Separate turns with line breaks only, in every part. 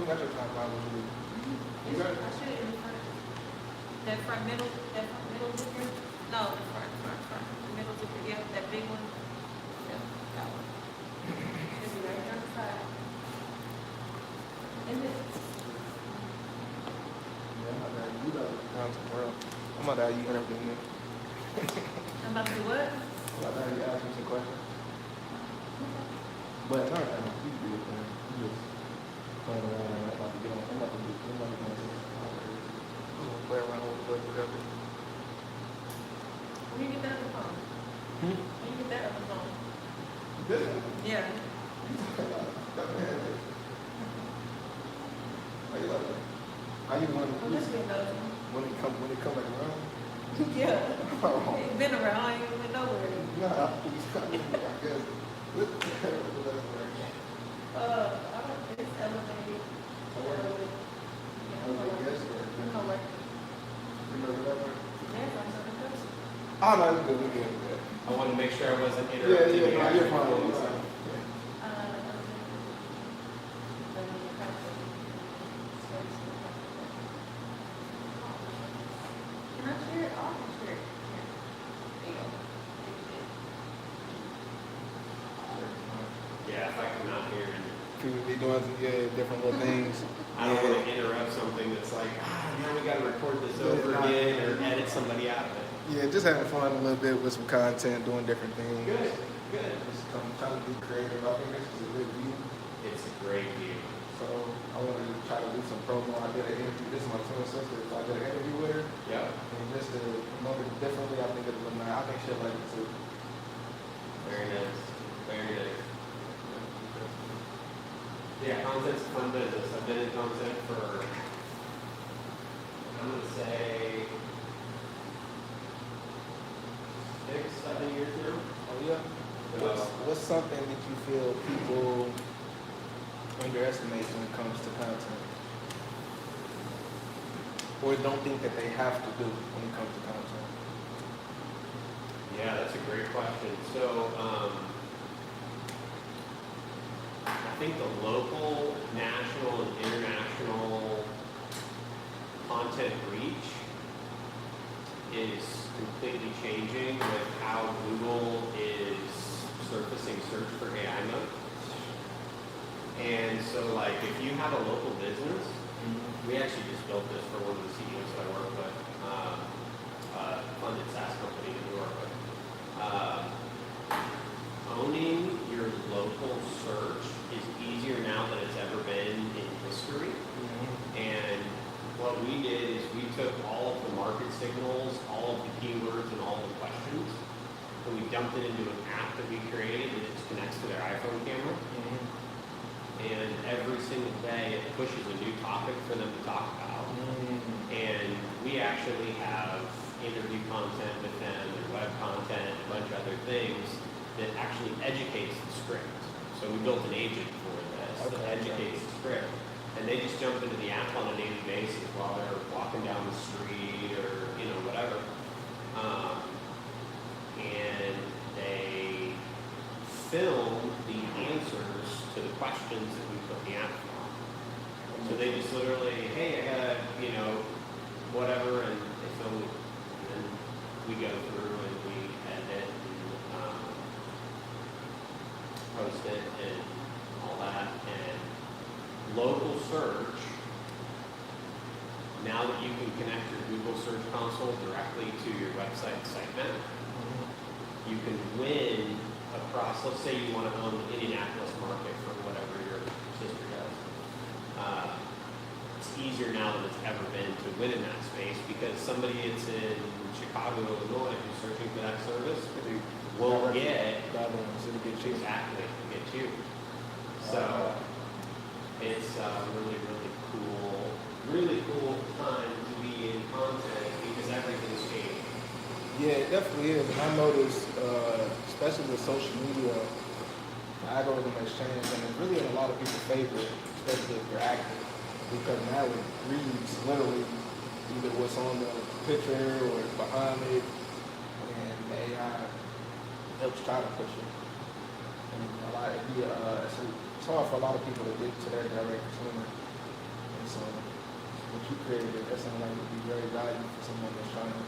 got your timeline with you. You got it?
I should in the front. That front middle zipper? No, the front. The middle zipper, yeah, that big one. Yeah, that one. Should be right there on the side. And then,
Yeah, I'm about to have you down tomorrow. I'm about to have you interview me.
I'm about to do what?
I'm about to have you ask me some questions. But it's not that much. You do it, man. You just playing around and I'm about to get on. I'm about to do it. I'm about to do it. I'm gonna play around with it, whatever.
Where you get that other phone?
Hmm?
Where you get that other phone?
This one?
Yeah.
How you like that? How you want
Well, this been another one.
when it come back around?
Yeah.
Oh.
It's been around, I ain't went nowhere.
Nah, he's coming. I guess. Look,
I don't think it's elevated. No, like, there's like something else.
Oh no, it's good. We're good.
I wanted to make sure I wasn't
Yeah,
interrupting you.
yeah, you're fine. You're
Can
fine.
I share it? I'll share it. There you go.
Yeah, if I come out here and
People be doing different little things.
I don't want to interrupt something that's like, now we got to record this over again or edit somebody out of it.
Yeah, just having fun a little bit with some content, doing different things.
Good.
Just trying to be creative. I think this is a good view.
It's a great view.
So I wanted to try to do some promo. I did an interview. This is my twin sister. So I did an interview with her.
Yep.
And just to promote it differently, I think it'll look nice. I think she'll like it too.
Very nice. Very nice. Yeah, content's a fun business. I've been in content for, I'm going to say, 6, 7 years now.
Oh yeah.
So,
What's something that you feel people underestimate when it comes to content? Or don't think that they have to do when it comes to content?
yeah, that's a great question. So, I think the local, national, and international content reach is completely changing with how Google is surfacing search for AI mode. And so, like, if you have a local business, we actually just built this for one of the CEOs that I work with, funded SaaS company that we work with. Owning your local search is easier now than it's ever been in history. And what we did is we took all of the market signals, all of the keywords, and all the questions, and we dumped it into an app that we created that just connects to their iPhone camera. And every single day it pushes a new topic for them to talk about. And we actually have interview content with them and web content, a bunch of other things that actually educates the script. So we built an agent for this that educates the script. And they just jump into the app on a daily basis while they're walking down the street or, whatever. And they film the answers to the questions that we put in the app on. So they just literally, hey, I got, whatever, and they film it. And we go through and we edit and post it and all that. And local search, now that you can connect your Google Search Console directly to your website sitemap, you can win across, let's say you want to own the Indianapolis market for whatever your sister does. It's easier now than it's ever been to win in that space because somebody that's in Chicago, Illinois, who's searching for that service will get exactly get you. So it's really cool time to be in content because everything's changing.
Yeah, it definitely is. And I noticed, especially with social media, the algorithm has changed, and it's really in a lot of people's favor, especially if you're active, because now it reads literally either what's on the picture or behind it, and the AI helps try to push it. And it's hard for a lot of people to get to their direct consumer. So what you created, that sounds like it would be very valuable for someone that's trying to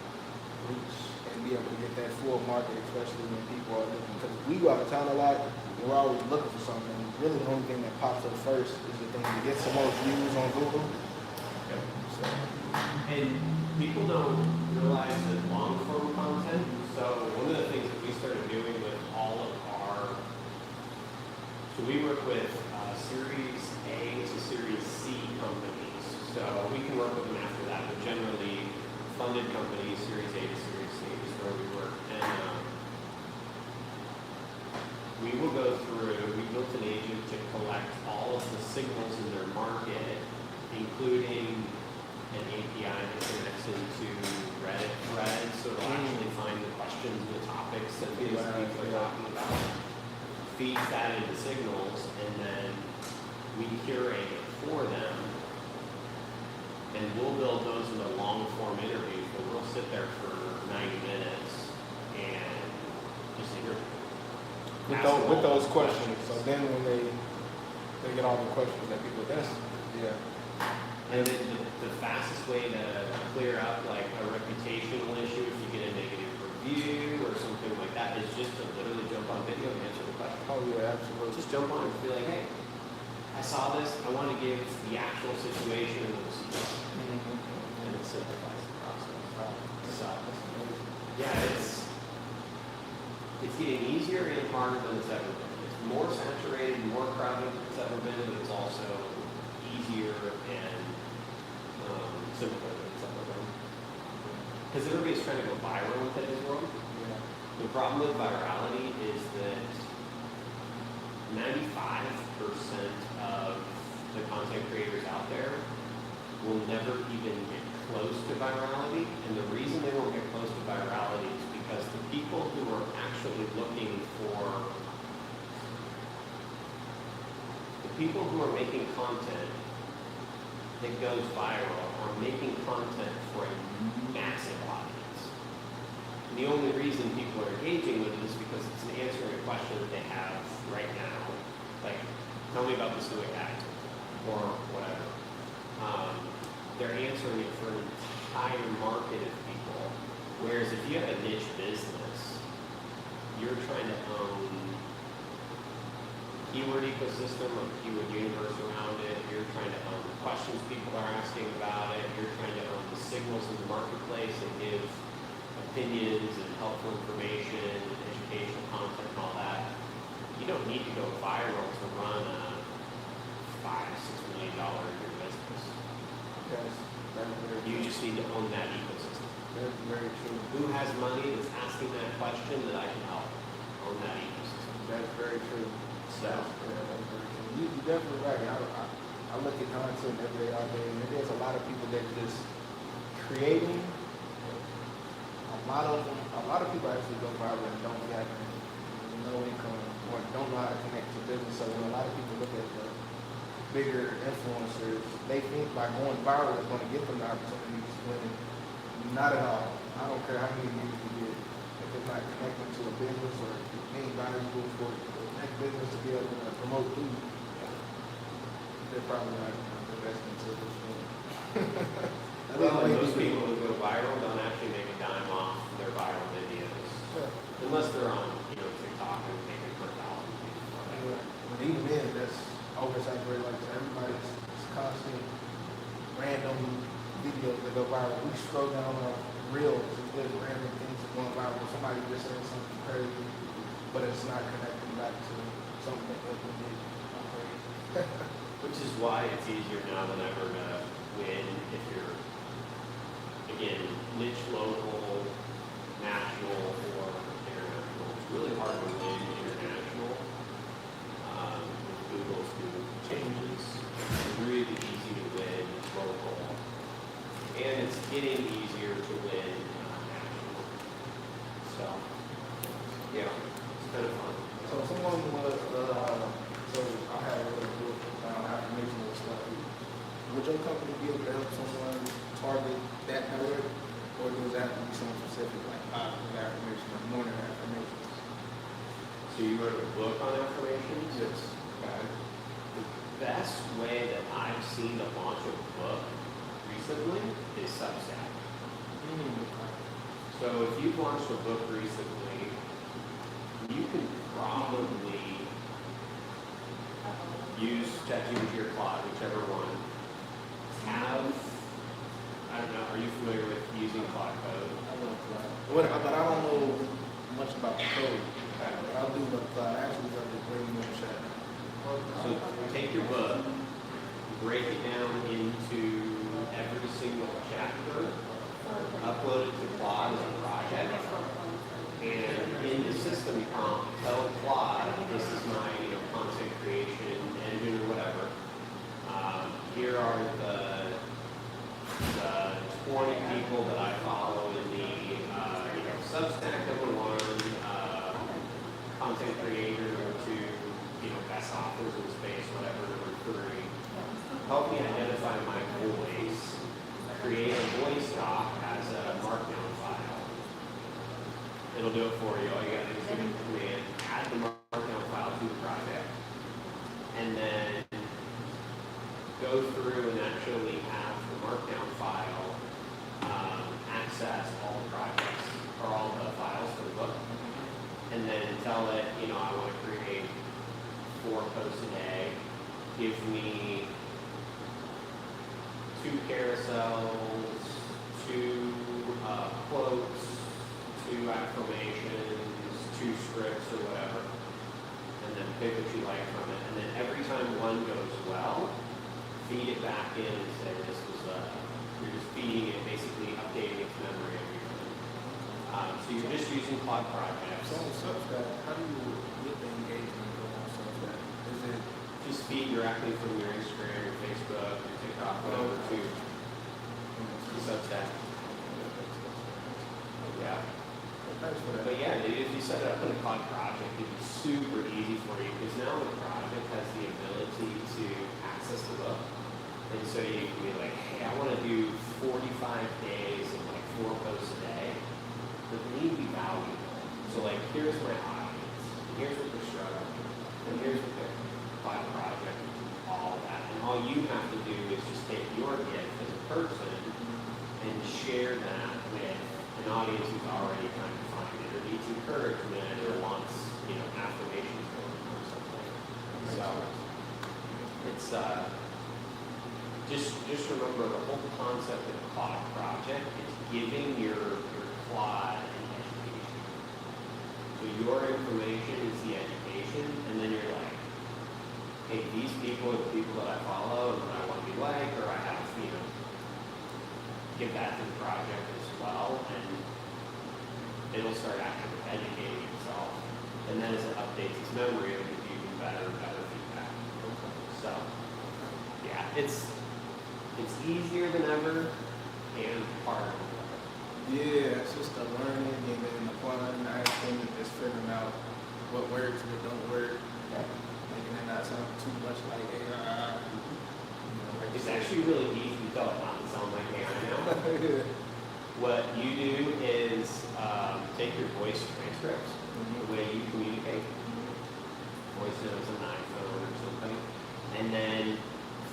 reach and be able to get that full market, especially when people are looking. Because we go out of town a lot, and we're always looking for something. And really, the only thing that pops up first is the thing that gets the most views on Google. So,
And people don't realize that long form content, so one of the things that we started doing with all of our, so we work with Series A to Series C companies. So we can work with them after that, but generally funded companies, Series A to Series C is where we work. And we will go through, we built an agent to collect all of the signals in their market, including an API that connects into Reddit threads, so it'll actually find the questions and the topics that these people are talking about, feeds that into signals, and then we curate it for them, and we'll build those into long form interviews where we'll sit there for 90 minutes and just interview.
with those questions. So then when they get all the questions that people ask, yeah.
And then the fastest way to clear up like a reputational issue, if you get a negative review or something like that, is just to literally jump on video and answer the question.
Oh yeah, absolutely.
Just jump on and be like, hey, I saw this, I want to give the actual situation and the procedure. And it simplifies the process. So, yeah, it's getting easier and harder than it's ever been. It's more saturated, more crowded than it's ever been, but it's also easier and simpler than it's ever been. Because everybody's trying to go viral in today's world.
Yeah.
The problem with virality is that 95% of the content creators out there will never even get close to virality. And the reason they won't get close to virality is because the people who are actually looking for, the people who are making content that goes viral are making content for a massive audience. And the only reason people are engaging with it is because it's an answering a question that they have right now. Like, tell me about this new ad, or whatever. They're answering it for an entire market of people. Whereas if you have a niche business, you're trying to own keyword ecosystem or keyword universe around it. You're trying to own the questions people are asking about it. You're trying to own the signals in the marketplace and give opinions and helpful information, educational content and all that. You don't need to go viral to run a $5-6 million a year business.
Yes, that's very
You
true.
just need to own that ecosystem.
That's very true.
Who has money that's asking that question that I can help own that ecosystem?
That's very true.
So,
Yeah, that's very true. You're definitely right. I look at content every day, all day, and there's a lot of people that just creating. A lot of people actually go viral and don't have no income or don't know how to connect to business. So when a lot of people look at the bigger influencers, they think by going viral is going to get them the opportunities when not at all. I don't care how many views you get. If it's not connecting to a business or being valuable for the next business to be able to promote food, they're probably not investing into this thing.
well, and those people who go viral don't actually make a dime off their viral videos.
Sure.
Unless they're on, TikTok and making $1,000.
But even then, that's oversaturated. Like everybody's constant random videos that go viral. We scroll down on reels and there's random things that go viral. Somebody just saying something crazy, but it's not connecting back to something that we did.
Which is why it's easier now than ever to win if you're, again, niche, local, national, or international. It's really hard to win international. With Google's new changes, it's really easy to win local. And it's getting easier to win national. So, yeah, it's kind of fun.
So someone was, so I have a little book affirmation and stuff. Would your company be able to help someone target that network, or does that have to be something specific, like positive affirmation or morning affirmations?
So you wrote a book on affirmations?
Yes.
Okay. best way that I've seen to launch a book recently is Substack. So if you've launched a book recently, you can probably use ChatGPT or Claude, whichever one. I don't know, are you familiar with using Claude Code?
But I don't know much about the code. I'll do the actually got the bring in chat.
So take your book, break it down into every single chapter, upload it to Claude as a project, and in the system prompt, tell Claude, this is my content creation engine or whatever. Here are the 20 people that I follow in the Substack number one, content creator number two, best authors in space, whatever, number three. Help me identify my voice, create a voice doc as a markdown file. It'll do it for you. All you gotta do is give it the command, add the markdown file to the project, and then go through and actually have the markdown file access all the projects or all the files for the book, and then tell it, I want to create 4 posts a day. Give me 2 carousels, 2 quotes, 2 affirmations, 2 scripts or whatever, and then pick what you like from it. And then every time one goes well, feed it back in and say this was you're just feeding it, basically updating its memory every time. So you're just using Claude projects.
So on Substack, how do you get the engagement going on Substack? Is it
Just feed directly from your Instagram, your Facebook, your TikTok, whatever to Substack. Yeah.
thanks for that?
But yeah, dude, if you set it up in a Claude project, it'd be super easy for you because now the project has the ability to access the book. And so you can be like, hey, I want to do 45 days and like 4 posts a day, but they need to be valuable. So like, here's my audience, and here's what they're struggling with, and here's what they're Claude project, all of that. And all you have to do is just take your gift as a person and share that with an audience who's already trying to find it or needs encouragement or wants, affirmations from it or something. So it's just remember the whole concept of the Claude project is giving your Claude an education. So your information is the education, and then you're like, hey, these people are the people that I follow and that I want to be like, or I have, give that to the project as well, and it'll start actually educating itself. And then as it updates its memory, it'll give you even better feedback. So, yeah, it's easier than ever and harder than ever.
Yeah, it's just a learning and then applying the action and just figuring out what works, what don't work, making it not sound too much like AI.
It's actually really easy to tell it not to sound like AI now. What you do is take your voice transcripts, the way you communicate, voice notes on an iPhone or something, and then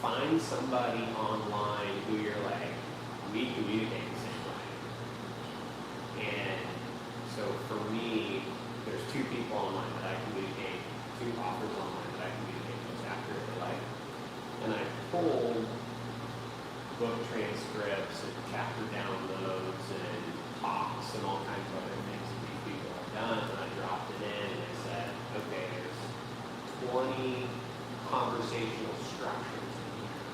find somebody online who you're like, we communicate the same way. And so for me, there's 2 people online that I communicate, 2 authors online that I communicate most accurately like. And I pulled book transcripts and chapter downloads and talks and all kinds of other things that these people have done, and I dropped it in and I said, okay, there's 20 conversational structures in here.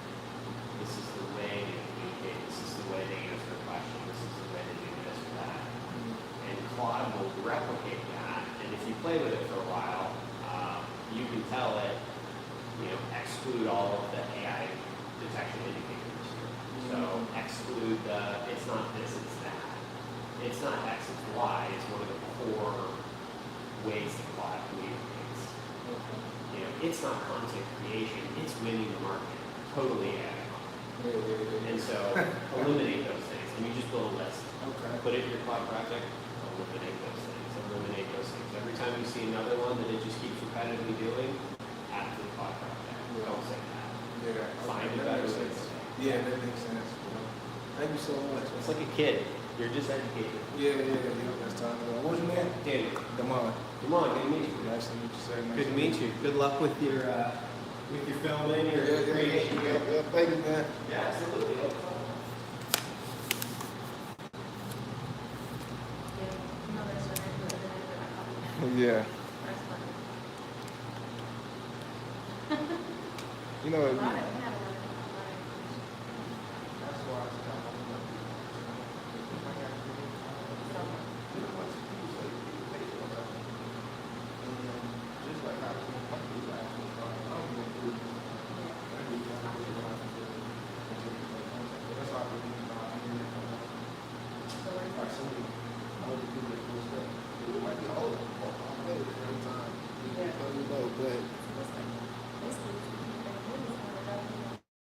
This is the way they communicate, this is the way they answer questions, this is the way they do this or that. And Claude will replicate that, and if you play with it for a while, you can tell it, exclude all of the AI detection indicators. So exclude it's not this, it's that. It's not X, it's Y. It's one of the core ways that Claude communicates. It's not content creation, it's winning the market. Totally AI. And so eliminate those things. And you just build a list.
Okay.
Put it in your Claude project, eliminate those things. Eliminate those things. Every time you see another one that it just keeps repetitively doing, add it to the Claude project. Don't say that.
Yeah.
find
okay,
a
that
better
makes
way.
sense. Yeah, that makes sense. Well, thank you so much.
It's like a kid. You're just educated.
Yeah, that's time to go. What's your name?
Danny,
Damon.
come on, good to meet you.
Nice to meet you, sir. Nice
Good to meet you. Good luck with your filming, your creation.
Yeah, thank you, man.
Yeah, absolutely.
Yeah, you know that's what I put in it.
Yeah.
That's funny.
You know,
A lot of